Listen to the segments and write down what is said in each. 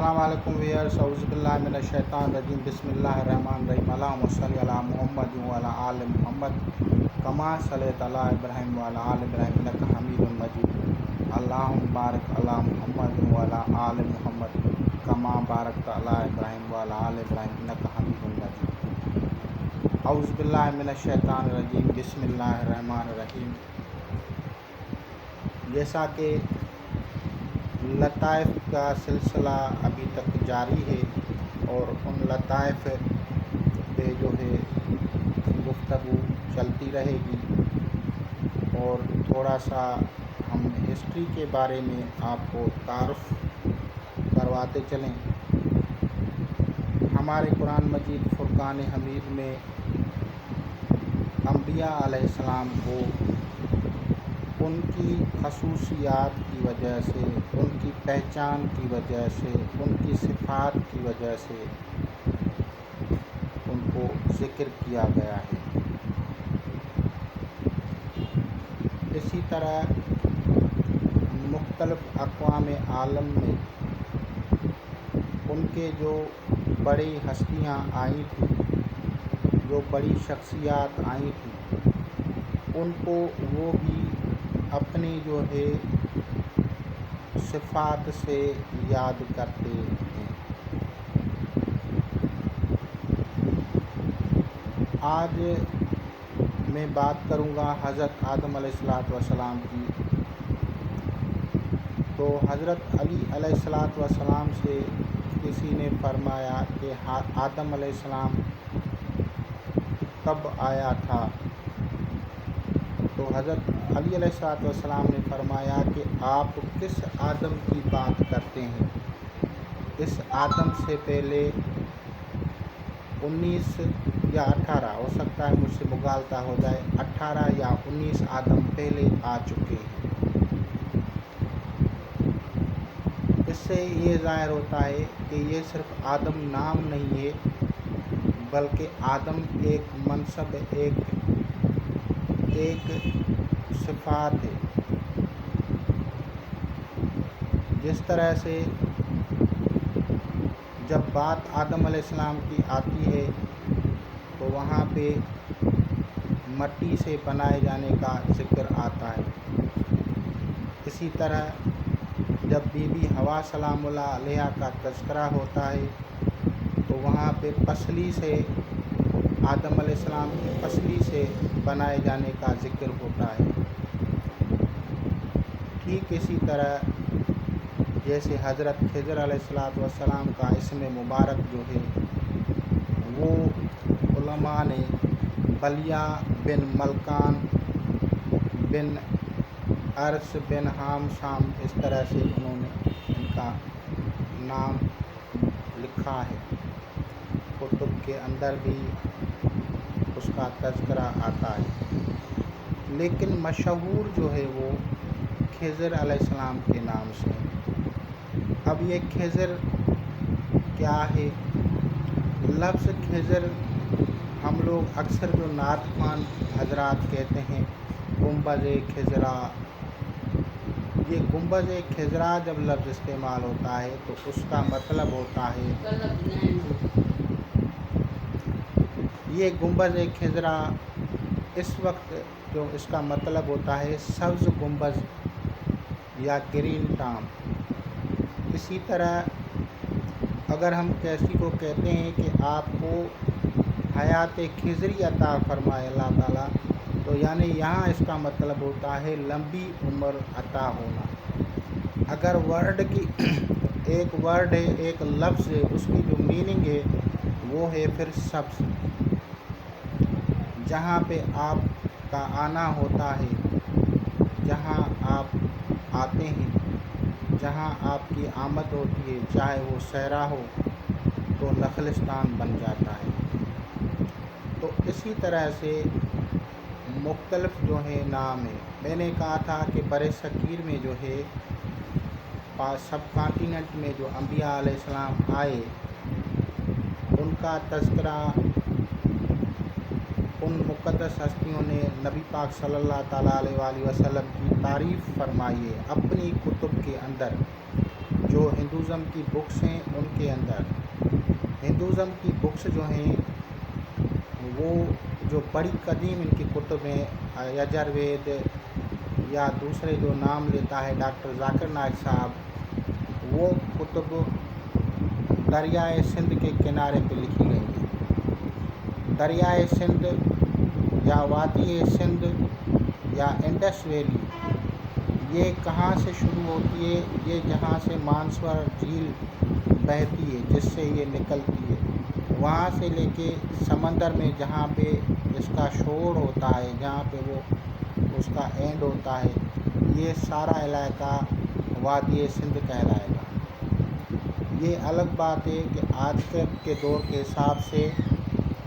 السلام علیکم ویئرس، اعوذ باللہ من الشیطان الرجیم، بسم اللہ الرحمن الرحیم، اللہم صلی علی محمد وعلی آل محمد کما صلیت علی ابراہیم وعلی آل ابراہیم انک حمید مجید، اللہم بارک علی محمد وعلی آل محمد کما بارکت علی ابراہیم وعلی آل ابراہیم انک حمید مجید۔ اعوذ باللہ من الشیطان الرجیم، بسم اللہ الرحمن الرحیم۔ جیسا کہ لطائف کا سلسلہ ابھی تک جاری ہے اور ان لطائف پہ جو ہے گفتگو چلتی رہے گی، اور تھوڑا سا ہم ہسٹری کے بارے میں آپ کو تعارف کرواتے چلیں۔ ہمارے قرآن مجید فرقان حمید میں انبیاء علیہ السلام کو ان کی خصوصیات کی وجہ سے، ان کی پہچان کی وجہ سے، ان کی صفات کی وجہ سے ان کو ذکر کیا گیا ہے۔ اسی طرح مختلف اقوام عالم میں ان کے جو بڑی ہستیاں آئی تھیں، جو بڑی شخصیات آئی تھیں، ان کو وہ بھی اپنی جو ہے صفات سے یاد کرتے ہیں۔ آج میں بات کروں گا حضرت آدم علیہ السلام کی۔ تو حضرت علی علیہ السلام سے کسی نے فرمایا کہ آدم علیہ السلام کب آیا تھا؟ تو حضرت علی علیہ السلام نے فرمایا کہ آپ کس آدم کی بات کرتے ہیں؟ اس آدم سے پہلے 19 یا 18، ہو سکتا ہے مجھ سے مغالطہ ہو جائے، 18 یا 19 آدم پہلے آ چکے ہیں۔ اس سے یہ ظاہر ہوتا ہے کہ یہ صرف آدم نام نہیں ہے، بلکہ آدم ایک منصب، ایک صفات ہے۔ جس طرح سے جب بات آدم علیہ السلام کی آتی ہے تو وہاں پہ مٹی سے بنائے جانے کا ذکر آتا ہے۔ اسی طرح جب بی بی حوا سلام اللہ علیہا کا تذکرہ ہوتا ہے تو وہاں پہ پسلی سے، آدم علیہ السلام کی پسلی سے بنائے جانے کا ذکر ہوتا ہے۔ ٹھیک اسی طرح جیسے حضرت خضر علیہ السلام کا اسم مبارک جو ہے وہ علماء نے بلیہ بن ملکان بن عرس بن حام شام، اس طرح سے انہوں نے ان کا نام لکھا ہے۔ کتب کے اندر بھی اس کا تذکرہ آتا ہے، لیکن مشہور جو ہے وہ خضر علیہ السلام کے نام سے۔ اب یہ خضر کیا ہے؟ لفظ خضر ہم لوگ اکثر جو نعت خوان حضرات کہتے ہیں گنبد خضرا، یہ گنبد خضرا جب لفظ استعمال ہوتا ہے تو اس کا مطلب ہوتا ہے، یہ گنبد خضرا اس وقت جو اس کا مطلب ہوتا ہے سبز گنبد یا گرین ٹام۔ اسی طرح اگر ہم کسی کو کہتے ہیں کہ آپ کو حیات خضری عطا فرمائے اللہ تعالیٰ، تو یعنی یہاں اس کا مطلب ہوتا ہے لمبی عمر عطا ہونا۔ اگر ورڈ کی ایک ورڈ ہے، ایک لفظ ہے، اس کی جو میننگ ہے وہ ہے پھر سبز۔ جہاں پہ آپ کا آنا ہوتا ہے، جہاں آپ آتے ہیں، جہاں آپ کی آمد ہوتی ہے، چاہے وہ صحرا ہو تو نخلستان بن جاتا ہے۔ تو اسی طرح سے مختلف جو ہے نام ہے۔ میں نے کہا تھا کہ برِ صغیر میں جو ہے سب کانٹیننٹ میں جو انبیاء علیہ السلام آئے ان کا تذکرہ ان مقدس ہستیوں نے نبی پاک صلی اللہ تعالیٰ علیہ وآلہ وسلم کی تعریف فرمائی ہے اپنی کتب کے اندر، جو ہندوازم کی بکس ہیں ان کے اندر ہندوازم کی بکس جو ہیں وہ جو بڑی قدیم ان کی کتب ہیں، یجروید یا دوسرے جو نام لیتا ہے ڈاکٹر ذاکر نائک صاحب، وہ کتب دریائے سندھ کے کنارے پہ لکھی گئی ہیں۔ دریائے سندھ یا وادی سندھ یا انڈس ویلی یہ کہاں سے شروع ہوتی ہے؟ یہ جہاں سے مانسور جھیل بہتی ہے جس سے یہ نکلتی ہے، وہاں سے لے کے سمندر میں جہاں پہ اس کا شور ہوتا ہے، جہاں پہ وہ اس کا اینڈ ہوتا ہے، یہ سارا علاقہ وادی سندھ کہلائے گا۔ یہ الگ بات ہے کہ آج کل کے دور کے حساب سے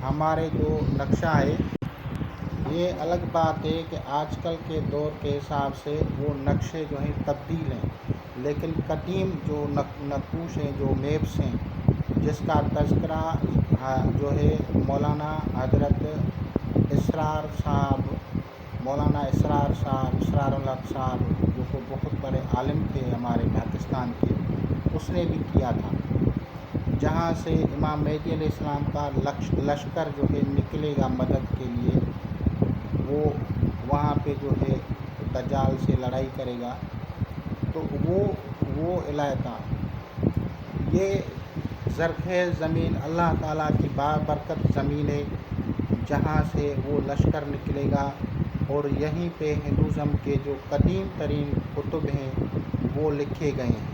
ہمارے جو نقشہ ہے، یہ الگ بات ہے کہ آج کل کے دور کے حساب سے وہ نقشے جو ہیں تبدیل ہیں، لیکن قدیم جو نقوش ہیں، جو میپس ہیں، جس کا تذکرہ جو ہے مولانا حضرت اسرار صاحب، مولانا اسرار الحق صاحب، جو کہ بہت بڑے عالم تھے ہمارے پاکستان کے، اس نے بھی کیا تھا، جہاں سے امام مہدی علیہ السلام کا لشکر جو ہے نکلے گا مدد کے لیے، وہ وہاں پہ جو ہے دجال سے لڑائی کرے گا، تو وہ علاقہ، یہ زرخیز زمین اللہ تعالیٰ کی بابرکت زمین ہے، جہاں سے وہ لشکر نکلے گا، اور یہیں پہ ہندوازم کے جو قدیم ترین کتب ہیں وہ لکھے گئے ہیں،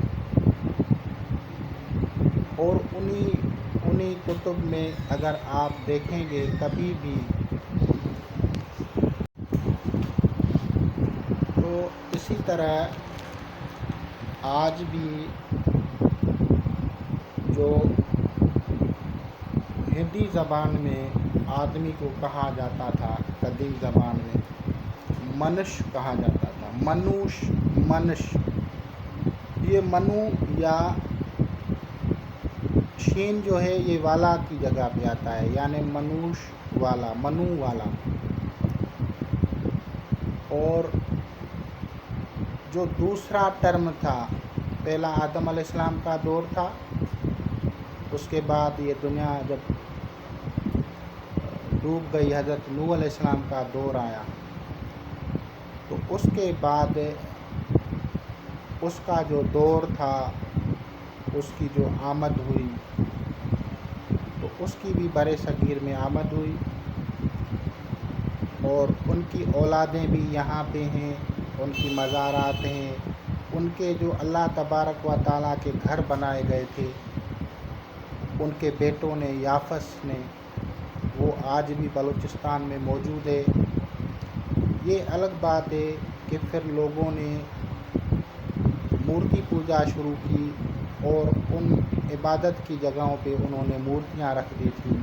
اور انہی کتب میں اگر آپ دیکھیں گے کبھی بھی تو اسی طرح آج بھی جو ہندی زبان میں آدمی کو کہا جاتا تھا، قدیم زبان میں منش کہا جاتا تھا، منش، یہ منو یا شین جو ہے یہ والا کی جگہ پہ آتا ہے، یعنی منوش والا، منو والا۔ اور جو دوسرا ٹرم تھا، پہلا آدم علیہ السلام کا دور تھا، اس کے بعد یہ دنیا جب ڈوب گئی، حضرت نوح علیہ السلام کا دور آیا، تو اس کے بعد اس کا جو دور تھا، اس کی جو آمد ہوئی، تو اس کی بھی برِ صغیر میں آمد ہوئی، اور ان کی اولادیں بھی یہاں پہ ہیں، ان کی مزارات ہیں، ان کے جو اللہ تبارک و تعالیٰ کے گھر بنائے گئے تھے، ان کے بیٹوں نے، یافس نے، وہ آج بھی بلوچستان میں موجود ہے۔ یہ الگ بات ہے کہ پھر لوگوں نے مورتی پوجا شروع کی، اور ان عبادت کی جگہوں پہ انہوں نے مورتیاں رکھ دی تھیں،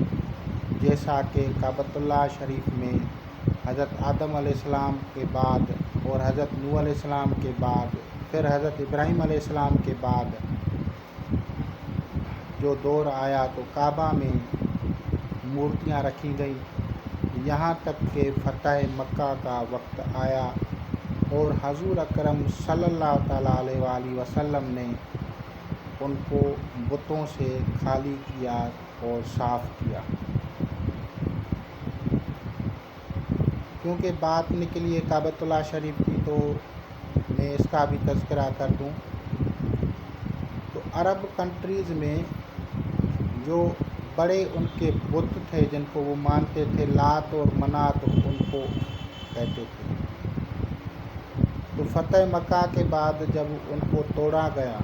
جیسا کہ کعبۃ اللہ شریف میں حضرت آدم علیہ السلام کے بعد اور حضرت نوح علیہ السلام کے بعد، پھر حضرت ابراہیم علیہ السلام کے بعد جو دور آیا تو کعبہ میں مورتیاں رکھی گئیں، یہاں تک کہ فتح مکہ کا وقت آیا، اور حضور اکرم صلی اللہ تعالیٰ علیہ وآلہ وسلم نے ان کو بتوں سے خالی کیا اور صاف کیا۔ کیونکہ بات نکلی ہے کعبۃ اللہ شریف کی، تو میں اس کا بھی تذکرہ کر دوں۔ تو عرب کنٹریز میں جو بڑے ان کے بت تھے جن کو وہ مانتے تھے، لات اور منات ان کو کہتے تھے، تو فتح مکہ کے بعد جب ان کو توڑا گیا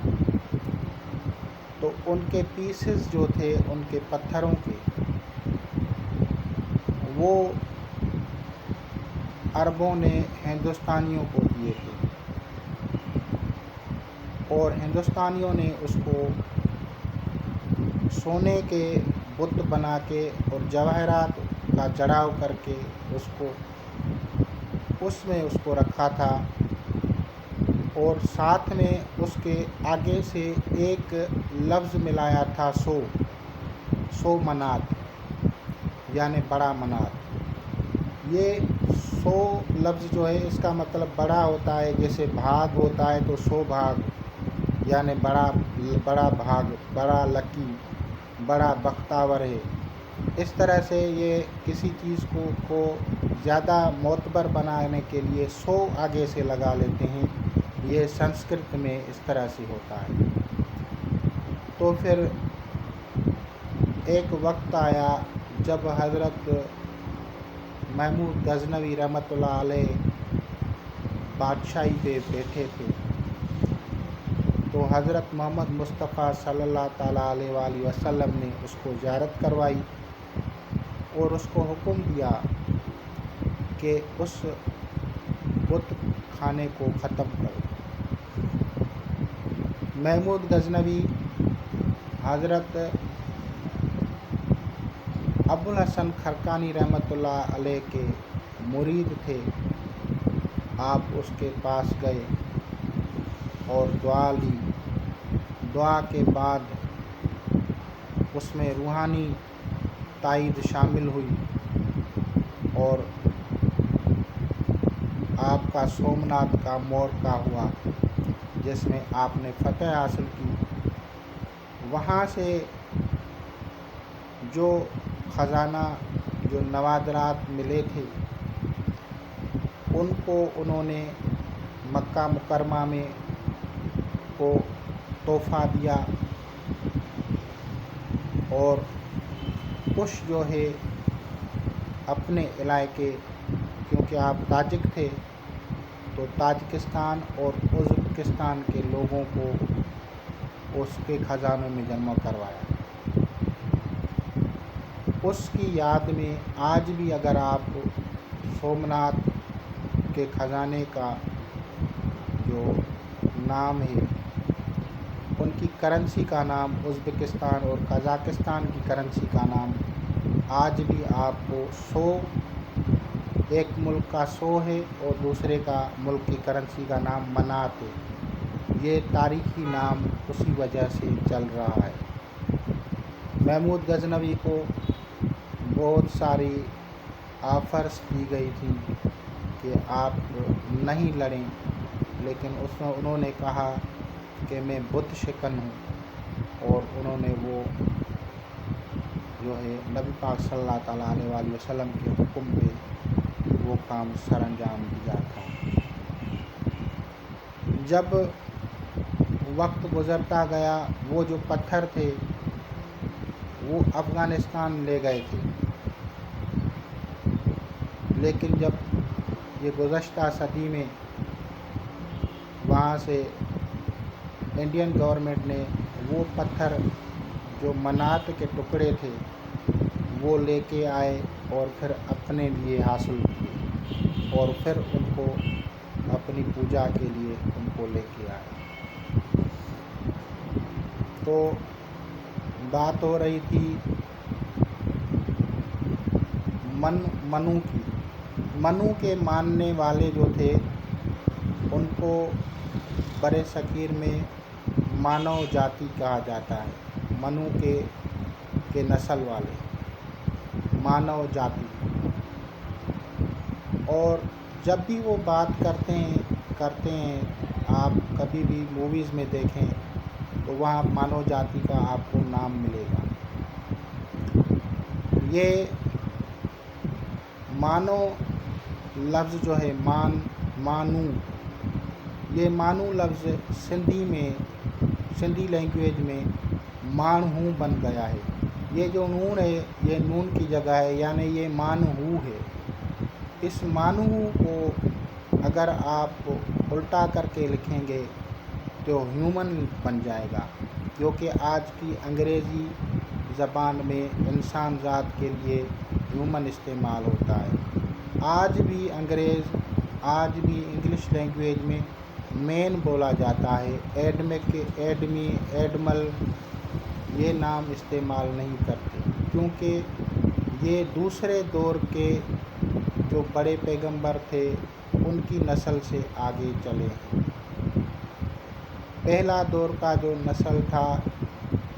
تو ان کے پیسز جو تھے، ان کے پتھروں کے، وہ عربوں نے ہندوستانیوں کو دیے تھے، اور ہندوستانیوں نے اس کو سونے کے بت بنا کے اور جواہرات کا جڑاؤ کر کے اس میں اس کو رکھا تھا، اور ساتھ میں اس کے آگے سے ایک لفظ ملایا تھا، سو منات، یعنی بڑا منات۔ یہ 100 لفظ جو ہے اس کا مطلب بڑا ہوتا ہے، جیسے بھاگ ہوتا ہے تو 100 بھاگ، یعنی بڑا بڑا بھاگ، بڑا لکی، بڑا بختاور ہے۔ اس طرح سے یہ کسی چیز کو زیادہ معتبر بنانے کے لیے 100 آگے سے لگا لیتے ہیں۔ یہ سنسکرت میں اس طرح سے ہوتا ہے۔ تو پھر ایک وقت آیا جب حضرت محمود غزنوی رحمۃ اللہ علیہ بادشاہی پہ بیٹھے تھے، تو حضرت محمد مصطفیٰ صلی اللہ تعالیٰ علیہ وآلہ وسلم نے اس کو زیارت کروائی اور اس کو حکم دیا کہ اس بت خانے کو ختم کرو۔ محمود غزنوی حضرت ابوالحسن خرقانی رحمۃ اللہ علیہ کے مرید تھے۔ آپ اس کے پاس گئے اور دعا لی۔ دعا کے بعد اس میں روحانی تائید شامل ہوئی اور آپ کا سومناتھ کا مورکہ ہوا، جس میں آپ نے فتح حاصل کی۔ وہاں سے جو خزانہ، جو نوادرات ملے تھے، ان کو انہوں نے مکہ مکرمہ میں کو تحفہ دیا، اور کچھ جو ہے اپنے علاقے، کیونکہ آپ تاجک تھے، تو تاجکستان اور ازبکستان کے لوگوں کو اس کے خزانوں میں جمع کروایا۔ اس کی یاد میں آج بھی اگر آپ سومناتھ کے خزانے کا جو نام ہے، ان کی کرنسی کا نام ازبکستان اور قزاقستان کی کرنسی کا نام، آج بھی آپ کو 100، ایک ملک کا 100 ہے اور دوسرے کا ملک کی کرنسی کا نام منات ہے۔ یہ تاریخی نام اسی وجہ سے چل رہا ہے۔ محمود غزنوی کو بہت ساری آفرز دی گئی تھی کہ آپ نہیں لڑیں، لیکن انہوں نے کہا کہ میں بت شکن ہوں، اور انہوں نے وہ جو ہے نبی پاک صلی اللہ تعالیٰ علیہ وآلہ وسلم کے حکم پہ وہ کام سر انجام دیا تھا۔ جب وقت گزرتا گیا، وہ جو پتھر تھے وہ افغانستان لے گئے تھے، لیکن جب یہ گزشتہ صدی میں وہاں سے انڈین گورنمنٹ نے وہ پتھر جو منات کے ٹکڑے تھے وہ لے کے آئے اور پھر اپنے لیے حاصل کیے، اور پھر ان کو اپنی پوجا کے لیے ان کو لے کے آئے۔ تو بات ہو رہی تھی منو کی۔ منو کے ماننے والے جو تھے ان کو برِ صغیر میں مانو جاتی کہا جاتا ہے۔ منو کے نسل والے مانو جاتی، اور جب بھی وہ بات کرتے ہیں آپ کبھی بھی موویز میں دیکھیں تو وہاں مانو جاتی کا آپ کو نام ملے گا۔ یہ مانو لفظ جو ہے مانو، یہ مانو لفظ سندھی لینگویج میں مان ہوں بن گیا ہے۔ یہ جو نون ہے یہ نون کی جگہ ہے، یعنی یہ مان ہو ہے۔ اس مان ہو کو اگر آپ الٹا کر کے لکھیں گے تو ہیومن بن جائے گا، کیونکہ آج کی انگریزی زبان میں انسان ذات کے لیے ہیومن استعمال ہوتا ہے۔ آج بھی انگلش لینگویج میں مین بولا جاتا ہے، ایڈمی، ایڈمل یہ نام استعمال نہیں کرتے، کیونکہ یہ دوسرے دور کے جو بڑے پیغمبر تھے ان کی نسل سے آگے چلے ہیں۔ پہلا دور کا جو نسل تھا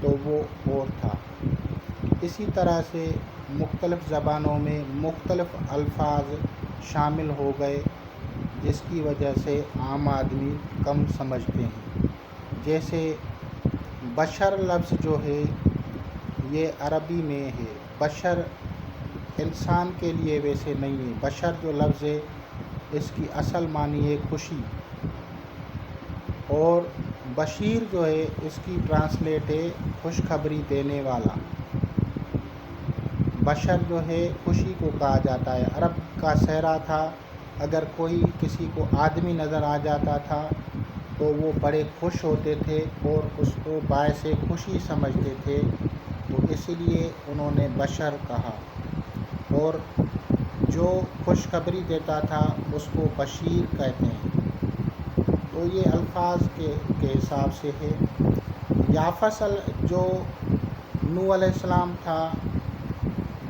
تو وہ اور تھا۔ اسی طرح سے مختلف زبانوں میں مختلف الفاظ شامل ہو گئے، جس کی وجہ سے عام آدمی کم سمجھتے ہیں۔ جیسے بشر لفظ جو ہے یہ عربی میں ہے. بشر انسان کے لیے ویسے نہیں ہے. بشر جو لفظ ہے اس کی اصل معنی ہے خوشی، اور بشیر جو ہے اس کی ٹرانسلیٹ ہے خوشخبری دینے والا. بشر جو ہے خوشی کو کہا جاتا ہے. عرب کا صحرا تھا، اگر کوئی کسی کو آدمی نظر آ جاتا تھا تو وہ بڑے خوش ہوتے تھے اور اس کو باعث خوشی سمجھتے تھے، تو اسی لیے انہوں نے بشر کہا. اور جو خوشخبری دیتا تھا اس کو بشیر کہتے ہیں. تو یہ الفاظ کے حساب سے ہے. یافس جو نوح علیہ السلام تھا،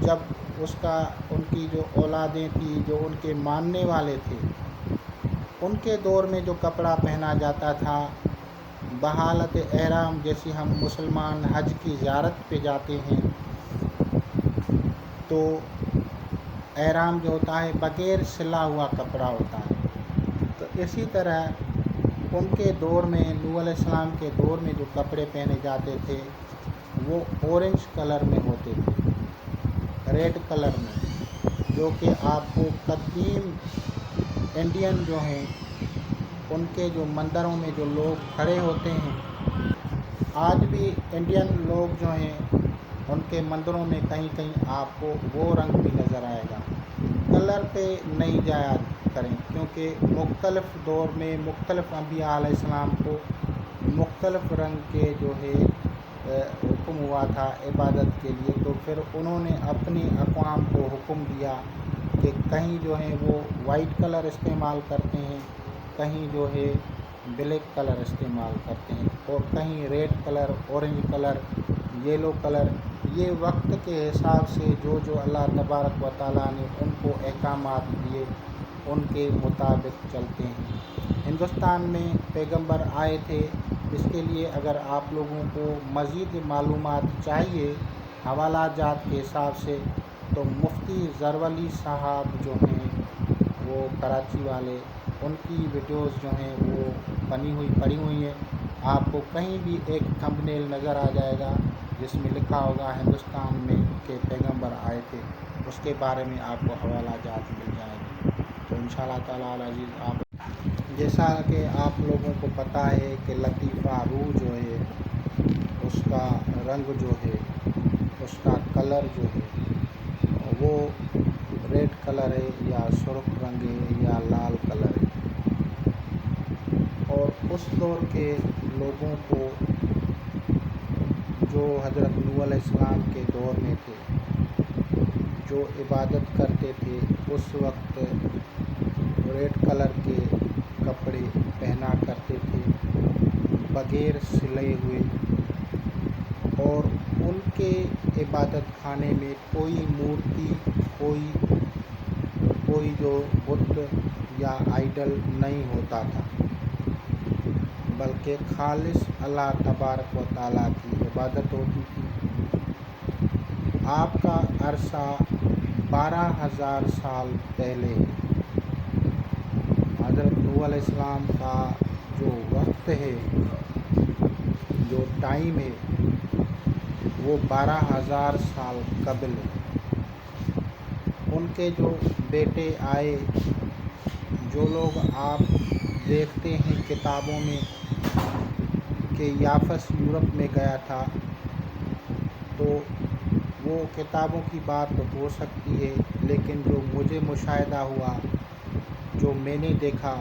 جب ان کی جو اولادیں تھیں جو ان کے ماننے والے تھے، ان کے دور میں جو کپڑا پہنا جاتا تھا بحالت احرام، جیسے ہم مسلمان حج کی زیارت پہ جاتے ہیں تو احرام جو ہوتا ہے بغیر سلا ہوا کپڑا ہوتا ہے. تو اسی طرح ان کے دور میں، نوح علیہ السلام کے دور میں جو کپڑے پہنے جاتے تھے وہ اورنج کلر میں ہوتے تھے، ریڈ کلر میں، جو کہ آپ کو قدیم انڈین جو ہیں ان کے جو مندروں میں جو لوگ کھڑے ہوتے ہیں، آج بھی انڈین لوگ جو ہیں ان کے مندروں میں کہیں کہیں آپ کو وہ رنگ بھی نظر آئے گا. کلر پہ نہیں جایا کریں، کیونکہ مختلف دور میں مختلف انبیاء علیہ السلام کو مختلف رنگ کے جو ہے حکم ہوا تھا عبادت کے لیے. تو پھر انہوں نے اپنی اقوام کو حکم دیا کہ کہیں جو ہے وہ وائٹ کلر استعمال کرتے ہیں، کہیں جو ہے بلیک کلر استعمال کرتے ہیں، اور کہیں red colour, orange colour, yellow colour. یہ وقت کے حساب سے جو اللہ تبارک و تعالیٰ نے ان کو احکامات دیے ان کے مطابق چلتے ہیں. ہندوستان میں پیغمبر آئے تھے، اس کے لیے اگر آپ لوگوں کو مزید معلومات چاہیے حوالہ جات کے حساب سے، تو مفتی زرولی صاحب جو ہیں وہ کراچی والے، ان کی ویڈیوز جو ہیں وہ پڑی ہوئی ہیں. آپ کو کہیں بھی ایک تھمبنیل نظر آ جائے گا جس میں لکھا ہوگا ہندوستان میں کے پیغمبر آئے تھے، اس کے بارے میں آپ کو حوالہ جات مل جائے گی. تو انشاءاللہ تعالیٰ العزیز، جیسا کہ آپ لوگوں کو پتہ ہے کہ لطیفہ روح جو ہے اس کا رنگ جو ہے، اس کا کلر جو ہے وہ ریڈ کلر ہے یا سرخ رنگ ہے یا لال کلر ہے. اور اس دور کے لوگوں کو جو حضرت نوح علیہ السلام کے دور میں تھے، جو عبادت کرتے تھے، اس وقت ریڈ کلر کے کپڑے پہنا کرتے تھے بغیر سلے ہوئے. اور ان کے عبادت خانے میں کوئی مورتی، کوئی جو بت یا آئیڈل نہیں ہوتا تھا، بلکہ خالص اللہ تبارک و تعالیٰ کی عبادت ہوتی تھی. آپ کا عرصہ 12,000 سال پہلے ہے. حضرت نوح علیہ السلام کا جو وقت ہے، جو ٹائم ہے، وہ 12,000 سال قبل ہے. ان کے جو بیٹے آئے، جو لوگ آپ دیکھتے ہیں کتابوں میں کہ یافس یورپ میں گیا تھا، تو وہ کتابوں کی بات ہو سکتی ہے، لیکن جو مجھے مشاہدہ ہوا، جو میں نے دیکھا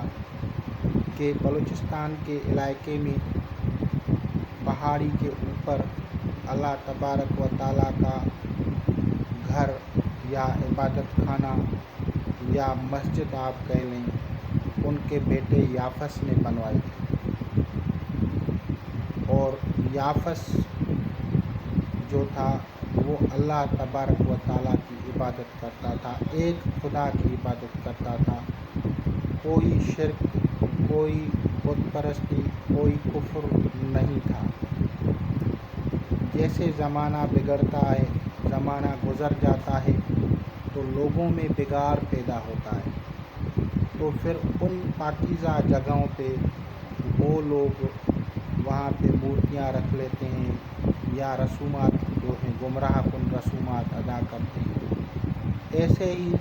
کہ بلوچستان کے علاقے میں پہاڑی کے اوپر اللہ تبارک و تعالیٰ کا گھر یا عبادت خانہ یا مسجد آپ کہہ لیں، ان کے بیٹے یافس نے بنوائی تھی. اور یافس جو تھا وہ اللہ تبارک و تعالیٰ کی عبادت کرتا تھا، ایک خدا کی عبادت کرتا تھا. کوئی شرک، کوئی بت پرستی، کوئی کفر نہیں تھا. جیسے زمانہ بگڑتا ہے، زمانہ گزر جاتا ہے تو لوگوں میں بگاڑ پیدا ہوتا ہے، تو پھر ان پاکیزہ جگہوں پہ وہ لوگ وہاں پہ مورتیاں رکھ لیتے ہیں یا رسومات جو ہیں گمراہ کن رسومات ادا کرتے ہیں۔ ایسے ہی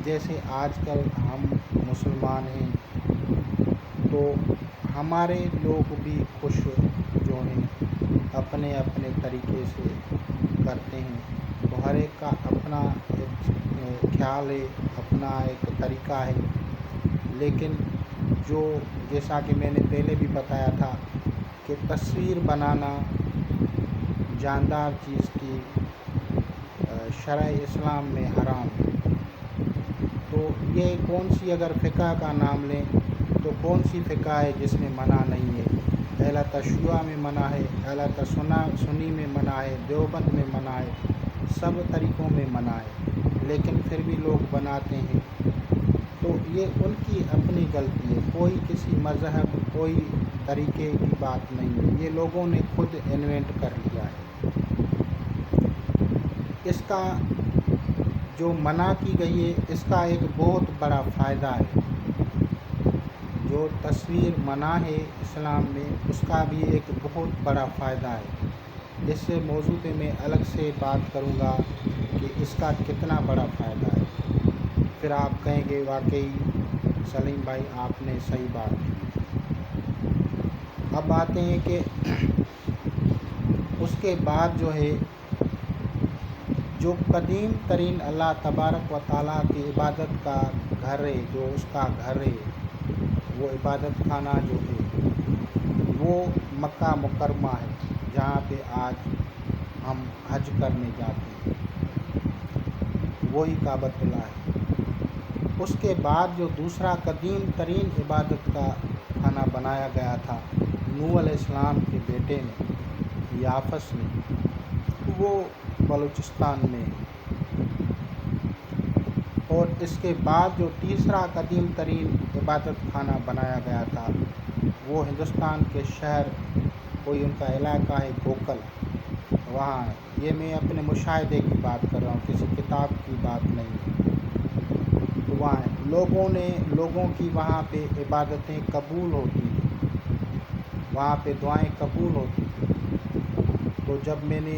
جیسے آج کل ہم مسلمان ہیں تو ہمارے لوگ بھی خوش جو ہیں اپنے اپنے طریقے سے کرتے ہیں، تو ہر ایک کا اپنا ایک خیال ہے، اپنا ایک طریقہ ہے، لیکن جو جیسا کہ میں نے پہلے بھی بتایا تھا کہ تصویر بنانا جاندار چیز کی شرع اسلام میں حرام ہے۔ تو یہ کون سی اگر فقہ کا نام لیں تو کون سی فقہ ہے جس میں منع نہیں ہے؟ اہل تشیع میں منع ہے، اہل سنی میں منع ہے، دیوبند میں منع ہے، سب طریقوں میں منع ہے، لیکن پھر بھی لوگ بناتے ہیں۔ تو یہ ان کی اپنی غلطی ہے، کوئی کسی مذہب کوئی طریقے کی بات نہیں ہے، یہ لوگوں نے خود انوینٹ کر لیا ہے۔ اس کا جو منع کی گئی ہے اس کا ایک بہت بڑا فائدہ ہے۔ جو تصویر منع ہے اسلام میں اس کا بھی ایک بہت بڑا فائدہ ہے۔ اس سے موضوع پہ میں الگ سے بات کروں گا کہ اس کا کتنا بڑا فائدہ ہے، پھر آپ کہیں گے واقعی سلیم بھائی آپ نے صحیح بات کی۔ اب آتے ہیں کہ اس کے بعد جو ہے جو قدیم ترین اللہ تبارک و تعالیٰ کی عبادت کا گھر ہے، جو اس کا گھر ہے، وہ عبادت خانہ جو ہے وہ مکہ مکرمہ ہے، جہاں پہ آج ہم حج کرنے جاتے ہیں، وہی کعبۃ اللہ ہے۔ اس کے بعد جو دوسرا قدیم ترین عبادت کا خانہ بنایا گیا تھا نوح علیہ السلام کے بیٹے نے یافس نے، وہ بلوچستان میں ہے۔ اور اس کے بعد جو تیسرا قدیم ترین عبادت خانہ بنایا گیا تھا وہ ہندوستان کے شہر کوئی ان کا علاقہ ہے گوکل، وہاں ہے۔ یہ میں اپنے مشاہدے کی بات کر رہا ہوں، کسی کتاب کی بات نہیں ہے۔ تو وہاں لوگوں کی وہاں پہ عبادتیں قبول ہوتی ہیں، وہاں پہ دعائیں قبول ہوتی ہیں۔ تو جب میں نے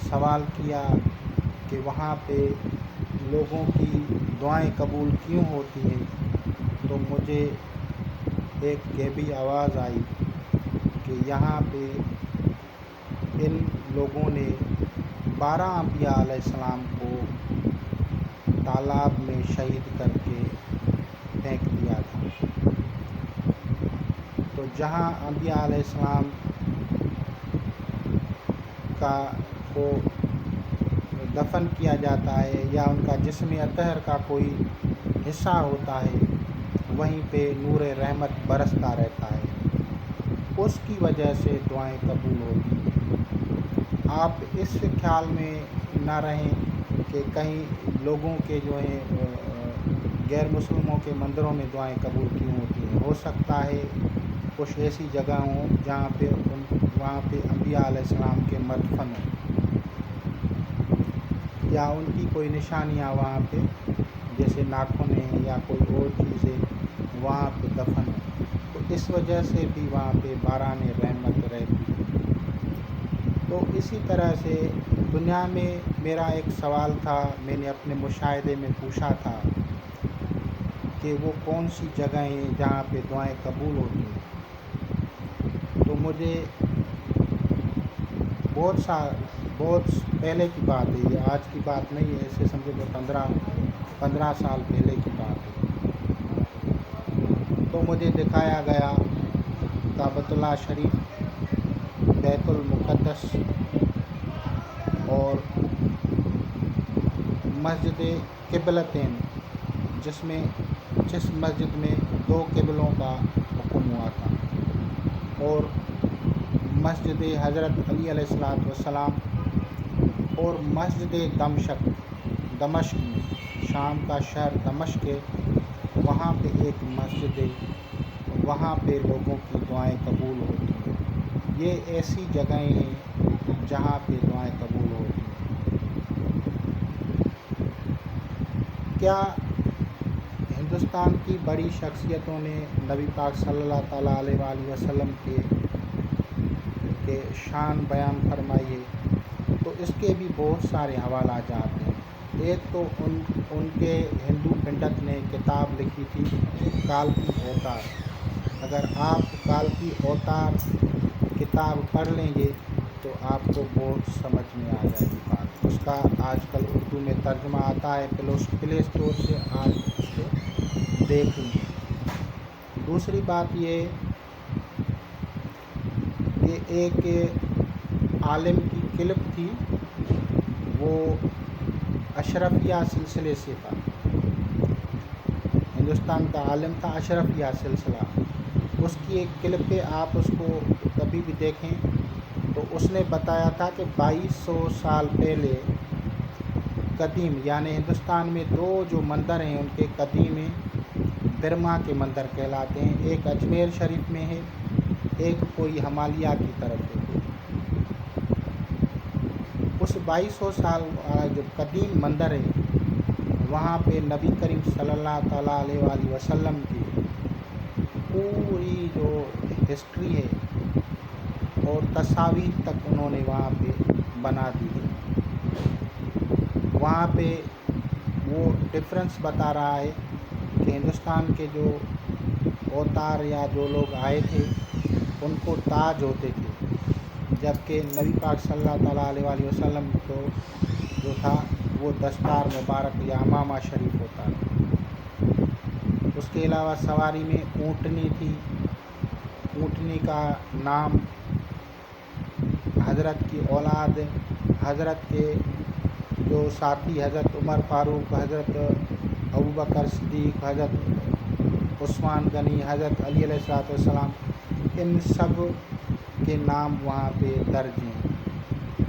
سوال کیا کہ وہاں پہ لوگوں کی دعائیں قبول کیوں ہوتی ہیں، تو مجھے ایک غیبی آواز آئی کہ یہاں پہ ان لوگوں نے 12 انبیاء علیہ السلام کو تالاب میں شہید کر کے پھینک دیا تھا۔ تو جہاں انبیاء علیہ السلام کو دفن کیا جاتا ہے یا ان کا جسم اطہر کا کوئی حصہ ہوتا ہے، وہیں پہ نور رحمت برستا رہتا ہے، اس کی وجہ سے دعائیں قبول ہوتی ہیں۔ آپ اس خیال میں نہ رہیں کہ کہیں لوگوں کے جو ہیں غیر مسلموں کے مندروں میں دعائیں قبول کیوں ہوتی ہیں، ہو سکتا ہے کچھ ایسی جگہ ہوں جہاں پہ وہاں پہ انبیاء علیہ السلام کے مدفن ہوں، یا ان کی کوئی نشانیاں وہاں پہ جیسے ناخن ہیں یا کوئی اور چیزیں وہاں پہ دفن ہیں، تو اس وجہ سے بھی وہاں پہ باران رحمت رہتی ہے۔ تو اسی طرح سے دنیا میں میرا ایک سوال تھا، میں نے اپنے مشاہدے میں پوچھا تھا کہ وہ کون سی جگہیں ہیں جہاں پہ دعائیں قبول ہوتی ہیں، تو مجھے بہت پہلے کی بات ہے، یہ آج کی بات نہیں ہے، ایسے سمجھو کہ 15 سال پہلے کی بات ہے۔ تو مجھے دکھایا گیا کعبۃ اللہ شریف، بیت المقدس اور مسجد قبلتین، جس مسجد میں 2 قبلوں کا حکم ہوا تھا، اور مسجد حضرت علی علیہ السلام اور مسجد دمشق میں، شام کا شہر دمشق ہے، وہاں پہ ایک مسجد ہے، وہاں پہ لوگوں کی دعائیں قبول ہوتی ہیں۔ یہ ایسی جگہیں ہیں جہاں پہ دعائیں قبول ہوتی ہیں۔ کیا ہندوستان کی بڑی شخصیتوں نے نبی پاک صلی اللہ تعالیٰ علیہ وآلہ وسلم کے کے شان بیان فرمائی ہے، تو اس کے بھی بہت سارے حوالہ جات ہیں۔ ایک تو ان کے ہندو پنڈت نے کتاب لکھی تھی کالکی اوتار۔ اگر آپ کالکی اوتار کتاب پڑھ لیں گے تو آپ کو بہت سمجھ میں آ جائے گی بات۔ اس کا آج کل اردو میں ترجمہ آتا ہے، پلے اسٹور سے آج اس کو دیکھ لیں۔ دوسری بات یہ کہ ایک عالم کی کلپ تھی، وہ اشرفیہ سلسلے سے تھا، ہندوستان کا عالم تھا اشرفیہ سلسلہ۔ اس کی ایک کلپ پہ آپ اس کو کبھی بھی دیکھیں تو اس نے بتایا تھا کہ 2200 سال پہلے قدیم، یعنی ہندوستان میں دو جو مندر ہیں ان کے قدیم ہیں، برما کے مندر کہلاتے ہیں، ایک اجمیر شریف میں ہے، ایک کوئی ہمالیہ کی طرف ہے۔ اس 2200 سال جو قدیم مندر ہے وہاں پہ نبی کریم صلی اللہ تعالیٰ علیہ وآلہ وسلم کی پوری جو ہسٹری ہے اور تصاویر تک انہوں نے وہاں پہ بنا دی ہے۔ وہاں پہ وہ ڈفرینس بتا رہا ہے کہ ہندوستان کے جو اوتار یا جو لوگ آئے تھے ان کو تاج ہوتے تھے، جبکہ نبی پاک صلی اللہ تعالیٰ علیہ وآلہ وسلم کو جو تھا وہ دستار مبارک یا امامہ شریف ہوتا ہے۔ اس کے علاوہ سواری میں اونٹنی تھی، اونٹنی کا نام حضرت کی اولاد، حضرت کے جو ساتھی حضرت عمر فاروق، حضرت ابوبکر صدیق، حضرت عثمان غنی، حضرت علی علیہ السلام، ان سب کے نام وہاں پہ درج ہیں۔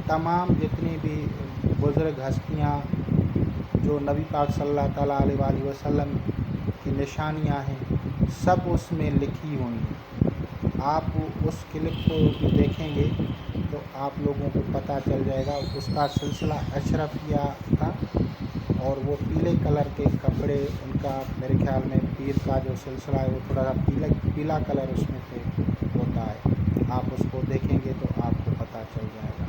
تمام جتنی بھی بزرگ ہستیاں جو نبی پاک صلی اللہ تعالیٰ علیہ وآلہ وسلم کی نشانیاں ہیں سب اس میں لکھی ہوئی ہیں۔ آپ اس کلپ کو بھی دیکھیں گے تو آپ لوگوں کو پتہ چل جائے گا۔ اس کا سلسلہ اشرفیہ تھا اور وہ پیلے کلر کے کپڑے، ان کا میرے خیال میں پیر کا جو سلسلہ ہے وہ تھوڑا سا پیلا کلر اس میں سے ہوتا ہے۔ آپ اس کو دیکھیں گے تو آپ کو پتہ چل جائے گا۔